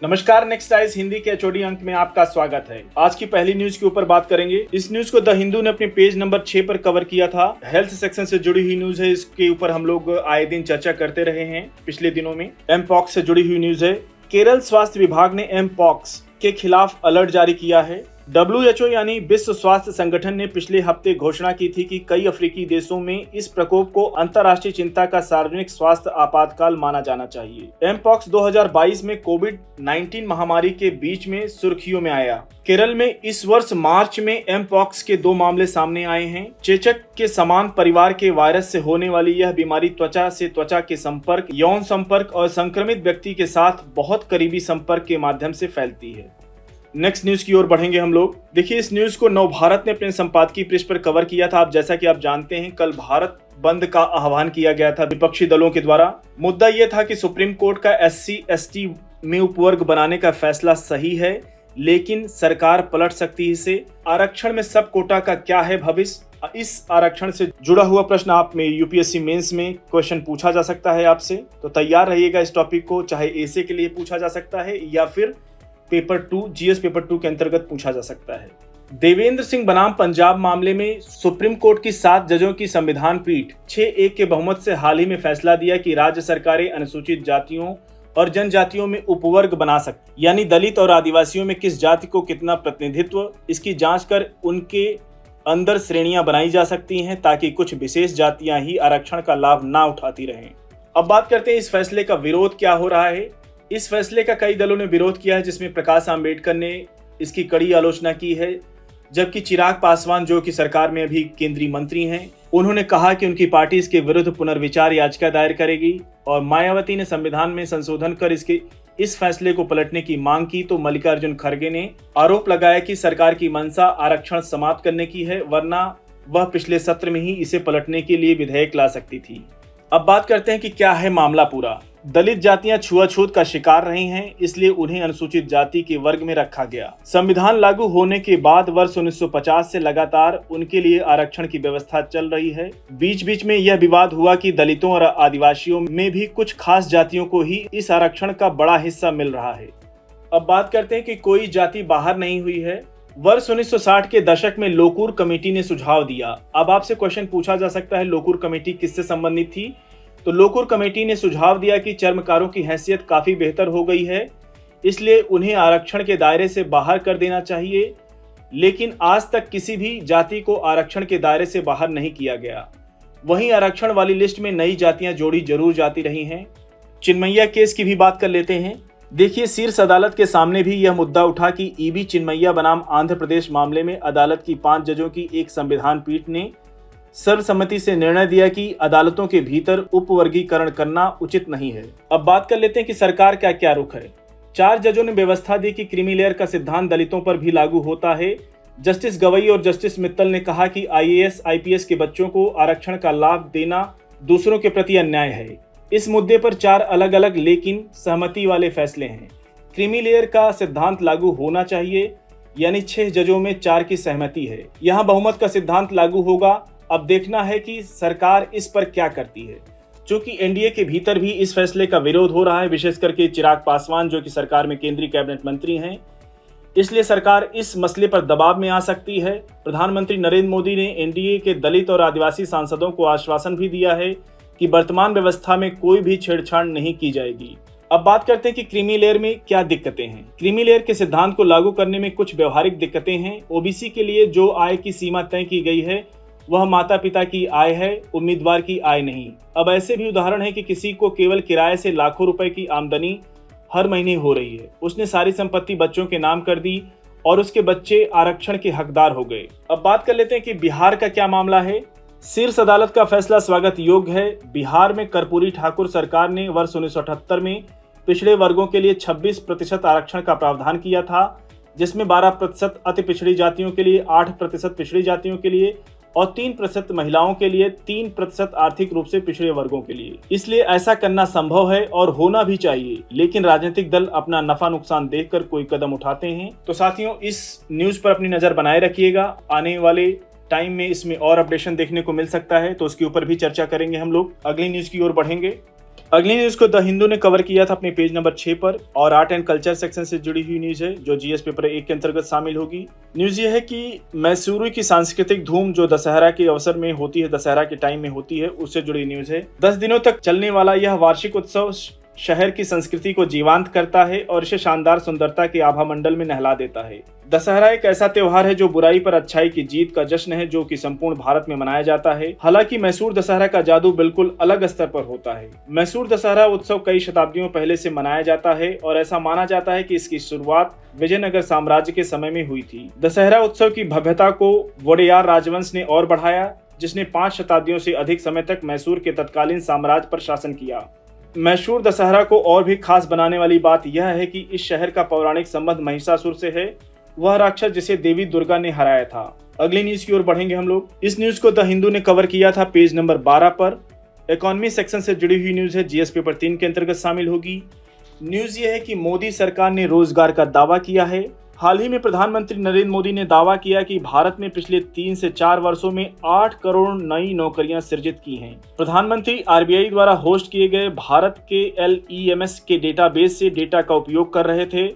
नमस्कार, next eyes Hindi के HOD अंक में आपका स्वागत है। आज की पहली न्यूज के ऊपर बात करेंगे। इस न्यूज को द हिंदू ने अपने पेज नंबर 6 पर कवर किया था। हेल्थ सेक्शन से जुड़ी हुई न्यूज है। इसके ऊपर हम लोग आए दिन चर्चा करते रहे हैं पिछले दिनों में। एमपॉक्स से जुड़ी हुई न्यूज है। केरल स्वास्थ्य विभाग ने एमपॉक्स के खिलाफ अलर्ट जारी किया है। WHO यानी विश्व स्वास्थ्य संगठन ने पिछले हफ्ते घोषणा की थी कि कई अफ्रीकी देशों में इस प्रकोप को अंतर्राष्ट्रीय चिंता का सार्वजनिक स्वास्थ्य आपातकाल माना जाना चाहिए। एमपॉक्स 2022 में कोविड-19 महामारी के बीच में सुर्खियों में आया। केरल में इस वर्ष मार्च में एमपॉक्स के 2 मामले सामने आए हैं। चेचक के समान परिवार के वायरस से होने वाली यह बीमारी त्वचा से त्वचा के संपर्क, यौन संपर्क और संक्रमित व्यक्ति के साथ बहुत करीबी संपर्क के माध्यम से फैलती है। नेक्स्ट न्यूज की ओर बढ़ेंगे हम लोग। देखिए, इस न्यूज को नवभारत ने अपने संपादकीय पृष्ठ पर कवर किया था। अब जैसा कि आप जानते हैं, कल भारत बंद का आह्वान किया गया था विपक्षी दलों के द्वारा। मुद्दा यह था कि सुप्रीम कोर्ट का SC/ST में उपवर्ग बनाने का फैसला सही है, लेकिन सरकार पलट सकती है इसे। आरक्षण में सब कोटा का क्या है भविष्य? इस आरक्षण से जुड़ा हुआ प्रश्न आप में UPSC मेंस में क्वेश्चन पूछा जा सकता है आपसे, तो तैयार रहिएगा इस टॉपिक को। चाहे ऐसे के लिए पूछा जा सकता है या फिर पेपर 2 GS पेपर 2 के अंतर्गत पूछा जा सकता है। देवेंद्र सिंह बनाम पंजाब मामले में सुप्रीम कोर्ट की 7 जजों की संविधान पीठ 6-1 के बहुमत से हाल ही में फैसला दिया कि राज्य सरकारें अनुसूचित जातियों और जनजातियों में उपवर्ग बना सकती, यानी दलित और आदिवासियों में किस जाति को कितना प्रतिनिधित्व, इसकी जांच कर उनके अंदर श्रेणियां बनाई जा सकती हैं ताकि कुछ विशेष जातियां ही आरक्षण का लाभ ना उठाती रहें। अब बात करते हैं इस फैसले का विरोध क्या हो रहा है। इस फैसले का कई दलों ने विरोध किया है, जिसमें प्रकाश आंबेडकर ने इसकी कड़ी आलोचना की है, जबकि चिराग पासवान, जो कि सरकार में अभी केंद्रीय मंत्री हैं, उन्होंने कहा कि उनकी पार्टी इसके विरुद्ध पुनर्विचार याचिका दायर करेगी। और मायावती ने संविधान में संशोधन कर इस फैसले को पलटने की मांग की। तो मल्लिकार्जुन खड़गे ने आरोप लगाया कि सरकार की मंशा आरक्षण समाप्त करने की है, वरना वह पिछले सत्र में ही इसे पलटने के लिए विधेयक ला सकती थी। अब बात करते हैं कि क्या है मामला पूरा। दलित जातियां छुआछूत का शिकार रही हैं, इसलिए उन्हें अनुसूचित जाति के वर्ग में रखा गया। संविधान लागू होने के बाद वर्ष 1950 से लगातार उनके लिए आरक्षण की व्यवस्था चल रही है। बीच बीच में यह विवाद हुआ कि दलितों और आदिवासियों में भी कुछ खास जातियों को ही इस आरक्षण का बड़ा हिस्सा मिल रहा है। अब बात करते हैं कि कोई जाति बाहर नहीं हुई है। वर्ष 1960 के दशक में लोकूर कमेटी ने सुझाव दिया। अब आपसे क्वेश्चन पूछा जा सकता है, लोकूर कमेटी किससे संबंधित थी? तो लोकूर कमेटी ने सुझाव दिया कि चर्मकारों की हैसियत काफी बेहतर हो गई है, इसलिए उन्हें आरक्षण के दायरे से बाहर कर देना चाहिए। लेकिन आज तक किसी भी जाति को आरक्षण के दायरे से बाहर नहीं किया गया। वहीं आरक्षण वाली लिस्ट में नई जातियां जोड़ी जरूर जाती रही हैं। चिन्मैया केस की भी बात कर लेते हैं। देखिए, शीर्ष अदालत के सामने भी यह मुद्दा उठा कि EB चिन्मैया बनाम आंध्र प्रदेश मामले में अदालत की 5 जजों की एक संविधान पीठ ने सर्वसम्मति से निर्णय दिया कि अदालतों के भीतर उपवर्गीकरण करना उचित नहीं है। अब बात कर लेते हैं कि सरकार का क्या रुख है। 4 जजों ने व्यवस्था दी कि क्रीमी लेयर का सिद्धांत दलितों पर भी लागू होता है। जस्टिस गवई और जस्टिस मित्तल ने कहा कि IAS IPS के बच्चों को आरक्षण का लाभ देना दूसरों के प्रति अन्याय है। इस मुद्दे पर 4 अलग अलग लेकिन सहमति वाले फैसले हैं। क्रीमी लेयर का सिद्धांत लागू होना चाहिए, यानी 6 जजों में 4 की सहमति है। यहाँ बहुमत का सिद्धांत लागू होगा। अब देखना है कि सरकार इस पर क्या करती है। चूंकि NDA के भीतर भी इस फैसले का विरोध हो रहा है, विशेष करके चिराग पासवान, जो कि सरकार में केंद्रीय कैबिनेट मंत्री हैं, इसलिए सरकार इस मसले पर दबाव में आ सकती है। प्रधानमंत्री नरेंद्र मोदी ने NDA के दलित और आदिवासी सांसदों को आश्वासन भी दिया है कि वर्तमान व्यवस्था में कोई भी छेड़छाड़ नहीं की जाएगी। अब बात करते हैं कि क्रीमी लेयर में क्या दिक्कतें हैं। क्रीमी लेयर के सिद्धांत को लागू करने में कुछ व्यवहारिक दिक्कतें हैं। OBC के लिए जो आय की सीमा तय की गई है वह माता पिता की आय है, उम्मीदवार की आय नहीं। अब ऐसे भी उदाहरण है कि किसी को केवल किराए से लाखों रुपए की आमदनी हर महीने हो रही है, उसने सारी संपत्ति बच्चों के नाम कर दी और उसके बच्चे आरक्षण के हकदार हो गए। अब बात कर लेते हैं कि बिहार का क्या मामला है। शीर्ष अदालत का फैसला स्वागत योग्य है। बिहार में कर्पूरी ठाकुर सरकार ने वर्ष 1978 में पिछड़े वर्गों के लिए 26% आरक्षण का प्रावधान किया था, जिसमें 12% अति पिछड़ी जातियों के लिए, 8% पिछड़ी जातियों के लिए और 3% महिलाओं के लिए, 3% आर्थिक रूप से पिछड़े वर्गों के लिए। इसलिए ऐसा करना संभव है और होना भी चाहिए, लेकिन राजनीतिक दल अपना नफा नुकसान देखकर कोई कदम उठाते हैं। तो साथियों, इस न्यूज पर अपनी नजर बनाए रखिएगा। आने वाले टाइम में इसमें और अपडेशन देखने को मिल सकता है, तो उसके ऊपर भी चर्चा करेंगे हम लोग। अगली न्यूज की ओर बढ़ेंगे। अगली न्यूज को द हिंदू ने कवर किया था अपने पेज नंबर 6 पर और आर्ट एंड कल्चर सेक्शन से जुड़ी हुई न्यूज है जो जीएस पेपर 1 के अंतर्गत शामिल होगी। न्यूज ये है कि मैसूरू की सांस्कृतिक धूम जो दशहरा के अवसर में होती है, दशहरा के टाइम में होती है, उससे जुड़ी न्यूज है। 10 दिनों तक चलने वाला यह वार्षिक उत्सव शहर की संस्कृति को जीवंत करता है और इसे शानदार सुंदरता के आभा मंडल में नहला देता है। दशहरा एक ऐसा त्योहार है जो बुराई पर अच्छाई की जीत का जश्न है जो कि संपूर्ण भारत में मनाया जाता है। हालांकि मैसूर दशहरा का जादू बिल्कुल अलग स्तर पर होता है। मैसूर दशहरा उत्सव कई शताब्दियों पहले से मनाया जाता है और ऐसा माना जाता है कि इसकी शुरुआत विजयनगर साम्राज्य के समय में हुई थी। दशहरा उत्सव की भव्यता को वोडेयार राजवंश ने और बढ़ाया, जिसने 5 शताब्दियों से अधिक समय तक मैसूर के तत्कालीन साम्राज्य पर शासन किया। मैसूर दशहरा को और भी खास बनाने वाली बात यह है कि इस शहर का पौराणिक संबंध महिषासुर से है, वह राक्षस जिसे देवी दुर्गा ने हराया था। अगली न्यूज की ओर बढ़ेंगे हम लोग। इस न्यूज को द हिंदू ने कवर किया था पेज नंबर 12 पर। इकोनॉमी सेक्शन से जुड़ी हुई न्यूज है, जीएस पेपर 3 के अंतर्गत शामिल होगी। न्यूज ये है कि मोदी सरकार ने रोजगार का दावा किया है। हाल ही में प्रधानमंत्री नरेंद्र मोदी ने दावा किया कि भारत में पिछले 3 से 4 वर्षों में 8 करोड़ नई नौकरियां सृजित की हैं। प्रधानमंत्री आरबीआई द्वारा होस्ट किए गए भारत के LEMS के डेटाबेस से डेटा का उपयोग कर रहे थे।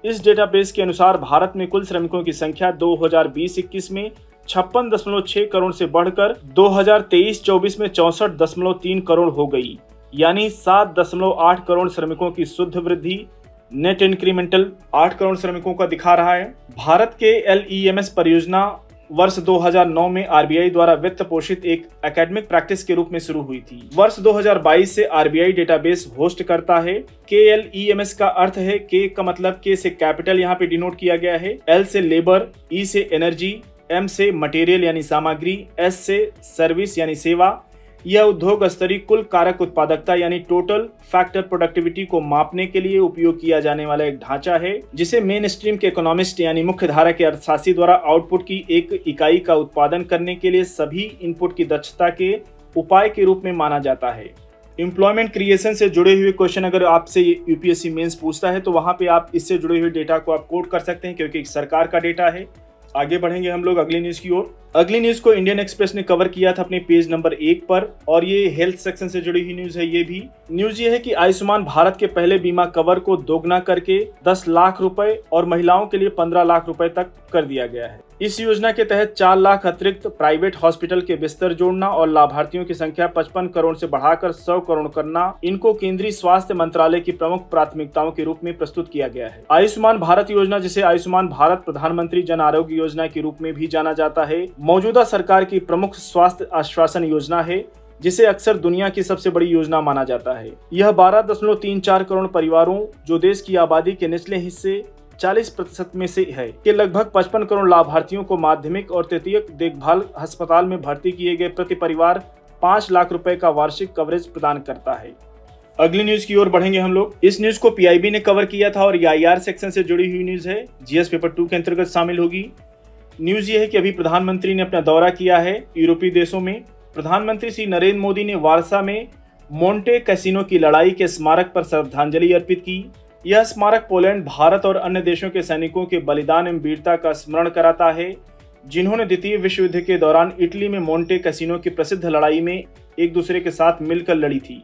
इस डेटाबेस के अनुसार भारत में कुल श्रमिकों की संख्या 2020-21 में 56.6 करोड़ से बढ़कर 2023-24 में 64.3 करोड़ हो गई, यानी 7.8 करोड़ श्रमिकों की शुद्ध वृद्धि नेट इंक्रीमेंटल 8 करोड़ श्रमिकों का दिखा रहा है। भारत के LEMS परियोजना वर्ष 2009 में आरबीआई द्वारा वित्त पोषित एक एकेडमिक प्रैक्टिस के रूप में शुरू हुई थी। वर्ष 2022 से आरबीआई डेटाबेस होस्ट करता है। KLEMS का अर्थ है, K का मतलब K से कैपिटल यहाँ पे डिनोट किया गया है, L से लेबर, E से एनर्जी, M से मटेरियल यानी सामग्री, S से सर्विस यानी सेवा। यह उद्योग स्तरीय कुल कारक उत्पादकता यानी टोटल फैक्टर प्रोडक्टिविटी को मापने के लिए उपयोग किया जाने वाला एक ढांचा है, जिसे मेन स्ट्रीम के इकोनॉमिस्ट यानी मुख्य धारा के अर्थशास्त्री द्वारा आउटपुट की एक इकाई का उत्पादन करने के लिए सभी इनपुट की दक्षता के उपाय के रूप में माना जाता है। एम्प्लॉयमेंट क्रिएशन से जुड़े हुए क्वेश्चन अगर आपसे यूपीएससी मेंस पूछता है तो वहां पे आप इससे जुड़े हुए डेटा को आप कोट कर सकते हैं, क्योंकि सरकार का डेटा है। आगे बढ़ेंगे हम लोग अगली न्यूज की ओर। अगली न्यूज को इंडियन एक्सप्रेस ने कवर किया था अपने पेज नंबर 1 पर और ये हेल्थ सेक्शन से जुड़ी हुई न्यूज है। ये भी न्यूज ये है कि आयुष्मान भारत के पहले बीमा कवर को दोगुना करके 10 लाख रुपए और महिलाओं के लिए 15 लाख रुपए तक कर दिया गया है। इस योजना के तहत 4 लाख अतिरिक्त प्राइवेट हॉस्पिटल के बिस्तर जोड़ना और लाभार्थियों की संख्या 55 करोड़ से बढ़ाकर 100 करोड़ करना, इनको केंद्रीय स्वास्थ्य मंत्रालय की प्रमुख प्राथमिकताओं के रूप में प्रस्तुत किया गया है। आयुष्मान भारत योजना, जिसे आयुष्मान भारत प्रधानमंत्री जन आरोग्य योजना के रूप में भी जाना जाता है, मौजूदा सरकार की प्रमुख स्वास्थ्य आश्वासन योजना है, जिसे अक्सर दुनिया की सबसे बड़ी योजना माना जाता है। यह 12.34 करोड़ परिवारों, जो देश की आबादी के निचले हिस्से 40% में से है, के लगभग 55 करोड़ लाभार्थियों को माध्यमिक और तृतीयक देखभाल अस्पताल में भर्ती किए गए प्रति परिवार 5 लाख रुपए का वार्षिक कवरेज प्रदान करता है। अगली न्यूज की ओर बढ़ेंगे हम लोग। इस न्यूज को पीआईबी ने कवर किया था और IR सेक्शन से जुड़ी हुई न्यूज है, जीएस पेपर 2 के अंतर्गत शामिल होगी। न्यूज ये है कि अभी प्रधानमंत्री ने अपना दौरा किया है यूरोपीय देशों में। प्रधानमंत्री श्री नरेंद्र मोदी ने वारसा में मोंटे कैसीनो की लड़ाई के स्मारक पर श्रद्धांजलि अर्पित की। यह स्मारक पोलैंड, भारत और अन्य देशों के सैनिकों के बलिदान एवं वीरता का स्मरण कराता है, जिन्होंने द्वितीय विश्व युद्ध के दौरान इटली में मोंटे कैसीनो की प्रसिद्ध लड़ाई में एक दूसरे के साथ मिलकर लड़ी थी।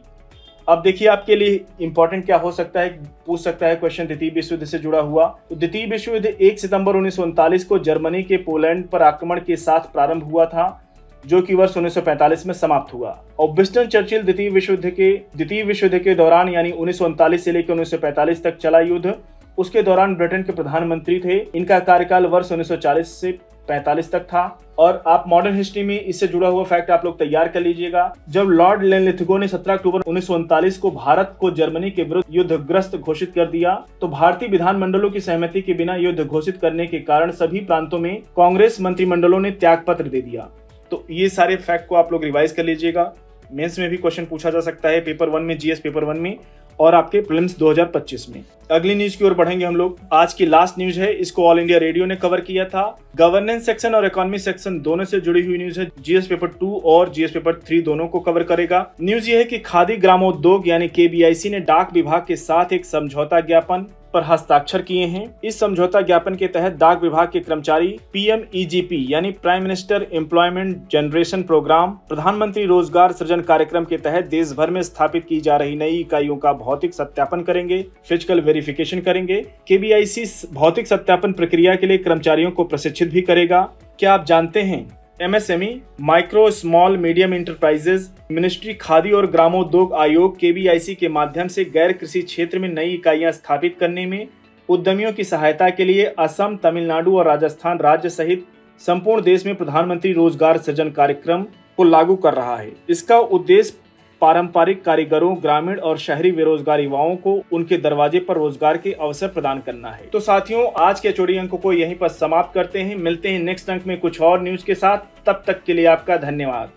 अब देखिए आपके लिए इंपॉर्टेंट क्या हो सकता है, पूछ सकता है क्वेश्चन द्वितीय विश्व युद्ध से जुड़ा हुआ। तो द्वितीय विश्व युद्ध 1 सितंबर 1939 को जर्मनी के पोलैंड पर आक्रमण के साथ प्रारंभ हुआ था, जो कि वर्ष 1945 में समाप्त हुआ। और विंस्टन चर्चिल द्वितीय विश्व युद्ध के दौरान यानी 1939 से लेकर 1945 तक चला युद्ध, उसके दौरान ब्रिटेन के प्रधानमंत्री थे। इनका कार्यकाल वर्ष 1940 से 45 तक था। और आप मॉडर्न हिस्ट्री में इससे जुड़ा हुआ फैक्ट आप लोग तैयार कर लीजिएगा। जब लॉर्ड लेनलिथगो ने 17 अक्टूबर 1939 को भारत को जर्मनी के विरुद्ध युद्धग्रस्त घोषित कर दिया, तो भारतीय विधानमंडलों की सहमति के बिना युद्ध घोषित करने के कारण सभी प्रांतों में कांग्रेस मंत्रिमंडलों ने त्याग पत्र दे दिया। तो ये सारे फैक्ट को आप लोग रिवाइज कर लीजिएगा। मेंस में भी क्वेश्चन पूछा जा सकता है, पेपर 1 में, जीएस पेपर 1 में और आपके प्रीलिम्स 2025 में। अगली न्यूज की ओर बढ़ेंगे हम लोग। आज की लास्ट न्यूज है, इसको ऑल इंडिया रेडियो ने कवर किया था। गवर्नेंस सेक्शन और इकोनॉमी सेक्शन दोनों से जुड़ी हुई न्यूज है। जीएस पेपर 2 और जीएस पेपर 3 दोनों को कवर करेगा। न्यूज ये है कि खादी ग्रामोद्योग यानी KBIC ने डाक विभाग के साथ एक समझौता ज्ञापन पर हस्ताक्षर किए हैं। इस समझौता ज्ञापन के तहत डाक विभाग के कर्मचारी PMEGP यानी Prime Minister Employment Generation Programme प्रधानमंत्री रोजगार सृजन कार्यक्रम के तहत देश भर में स्थापित की जा रही नई इकाइयों का भौतिक सत्यापन करेंगे, फिजिकल वेरिफिकेशन करेंगे। KBIC भौतिक सत्यापन प्रक्रिया के लिए कर्मचारियों को प्रशिक्षित भी करेगा। क्या आप जानते हैं MSME micro small medium enterprises ministry khadi और ग्रामोद्योग आयोग KBIC के माध्यम से गैर कृषि क्षेत्र में नई इकाइयां स्थापित करने में उद्यमियों की सहायता के लिए असम, तमिलनाडु और राजस्थान राज्य सहित संपूर्ण देश में प्रधानमंत्री रोजगार सृजन कार्यक्रम को लागू कर रहा है। इसका उद्देश्य पारंपरिक कारीगरों, ग्रामीण और शहरी बेरोजगार युवाओं को उनके दरवाजे पर रोजगार के अवसर प्रदान करना है। तो साथियों, आज के चौड़ी अंक को यहीं पर समाप्त करते हैं। मिलते हैं नेक्स्ट अंक में कुछ और न्यूज के साथ। तब तक के लिए आपका धन्यवाद।